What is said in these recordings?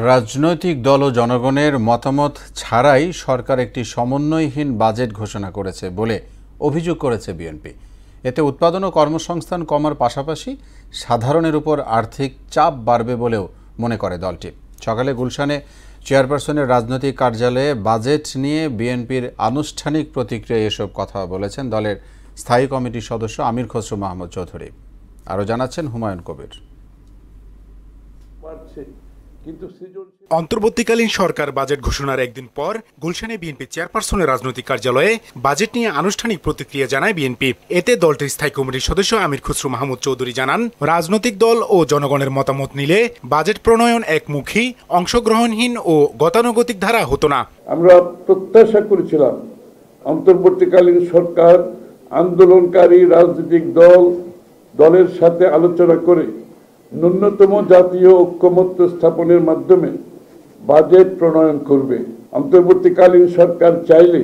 রাজনৈতিক দল ও জনগণের মতামত ছাড়াই সরকার একটি সমন্বয়হীন বাজেট ঘোষণা করেছে বলে অভিযোগ করেছে বিএনপি। এতে উৎপাদন ও কর্মসংস্থান কমার পাশাপাশি সাধারণের উপর আর্থিক চাপ বাড়বে বলেও মনে করে দলটি। সকালে গুলশানে চেয়ারপারসনের রাজনৈতিক কার্যালয়ে বাজেট নিয়ে বিএনপির আনুষ্ঠানিক প্রতিক্রিয়ায় এসব কথা বলেছেন দলের স্থায়ী কমিটির সদস্য আমির খসরু মাহমুদ চৌধুরী। আরও জানাচ্ছেন হুমায়ুন কবির। অন্তর্বর্তীকালীন সরকার বাজেট ঘোষণার একদিন পর গুলশানে বিএনপি চেয়ারপারসনের রাজনৈতিক কার্যালয়ে বাজেট নিয়ে আনুষ্ঠানিক প্রতিক্রিয়া জানায় বিএনপি। এতে দলটির স্থায়ী কমিটির সদস্য আমির খসরু মাহমুদ চৌধুরী জানান, রাজনৈতিক দল ও জনগণের মতামত নিলে বাজেট প্রণয়ন একমুখী, অংশগ্রহণহীন ও গতানুগতিক ধারা হতো না। আমরা প্রত্যাশা করেছিলাম অন্তর্বর্তীকালীন সরকার আন্দোলনকারী রাজনৈতিক দলের সাথে আলোচনা করে ন্যূনতম জাতীয় ঐক্যমত্য স্থাপনের মাধ্যমে বাজেট প্রণয়ন করবে। অন্তর্বর্তীকালীন সরকার চাইলে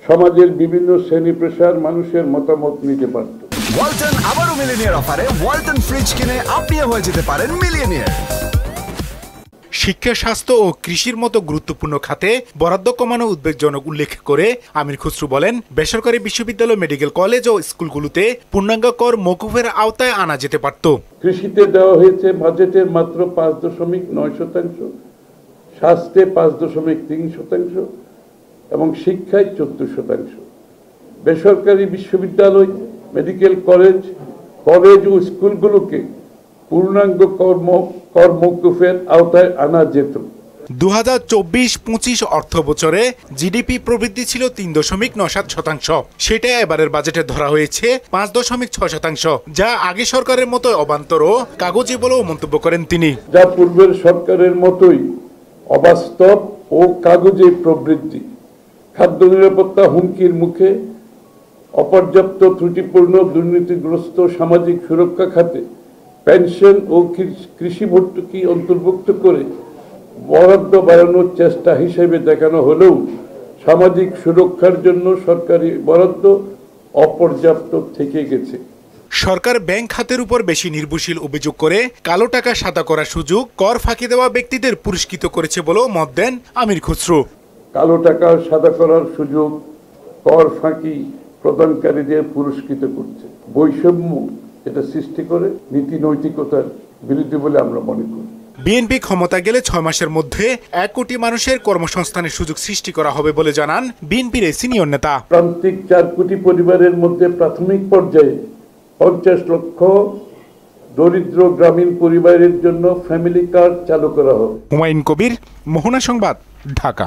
সমাজের বিভিন্ন শ্রেণী পেশার মানুষের মতামত নিতে পারত। ওয়ালটন আবারও মিলিয়নিয়ার অফারে ওয়ালটন ফ্রিজ কিনে আপনিও হয়ে যেতে পারেন মিলিয়নিয়ার। শিক্ষা, স্বাস্থ্য ও কৃষির মতো গুরুত্বপূর্ণ খাতে বরাদ্দ কমানো উদ্বেগজনক উল্লেখ করে আমির খসরু বলেন, বেসরকারি বিশ্ববিদ্যালয়, মেডিকেল কলেজ ও স্কুলগুলোতে পূর্ণাঙ্গ কর মওকুফের আওতায় আনা যেতে পারত। কৃষিতে দেওয়া হয়েছে বাজেটের মাত্র 5.9%, স্বাস্থ্যে 5.3% এবং শিক্ষায় 14%। বেসরকারি বিশ্ববিদ্যালয়, মেডিকেল কলেজ ও স্কুলগুলোকে পূর্ণাঙ্গ কর মওকুফের আওতায় আনা যেত। 2024-25 অর্থ বছরে জিডিপি প্রবৃদ্ধি ছিল 3.97%। সেটা এবারের বাজেটে ধরা হয়েছে 5.6%, যা আগে সরকারের মতো অবান্তর ও কাগজে বলেও মন্তব্য করেন তিনি। যা পূর্বের সরকারের মতোই অবাস্তব ও কাগজে প্রবৃদ্ধি। খাদ্য নিরাপত্তা হুমকির মুখে, অপর্যাপ্ত ত্রুটিপূর্ণ দুর্নীতিগ্রস্ত সামাজিক সুরক্ষা খাতে পেনশন ও কৃষি ভর্তুকি অন্তর্ভুক্ত করে বরাদ্দ বাড়ানোর চেষ্টা হিসেবে দেখানো হলেও সামাজিক সুরক্ষার জন্য সরকারি বরাদ্দ অপর্যাপ্ত থেকে গেছে। সরকার ব্যাংক খাতের উপর বেশি নির্ভরশীল অভিযোগ করে কালো টাকা সাদা করার সুযোগ কর ফাঁকি দেওয়া ব্যক্তিদের পুরস্কৃত করেছে বলেও মত দেন আমির খসরু। কালো টাকা সাদা করার সুযোগ কর ফাঁকি প্রদানকারীদের পুরস্কৃত করছে। বৈষম্য এটা সৃষ্টি করে নীতি নৈতিকতার বিরুদ্ধে বলে আমরা মনে করি। বিএনপি ক্ষমতা গেলে 6 মাসের মধ্যে 1 কোটি মানুষের কর্মসংস্থানের সুযোগ সৃষ্টি করা হবে বলে জানান বিএনপির সিনিয়র নেতা। প্রান্তিক 4 কোটি পরিবারের মধ্যে প্রাথমিক পর্যায়ে 50 লক্ষ দরিদ্র গ্রামীণ পরিবারের জন্য ফ্যামিলি কার্ড চালু করা হবে। হুমায়ুন কবির, মোহনা সংবাদ, ঢাকা।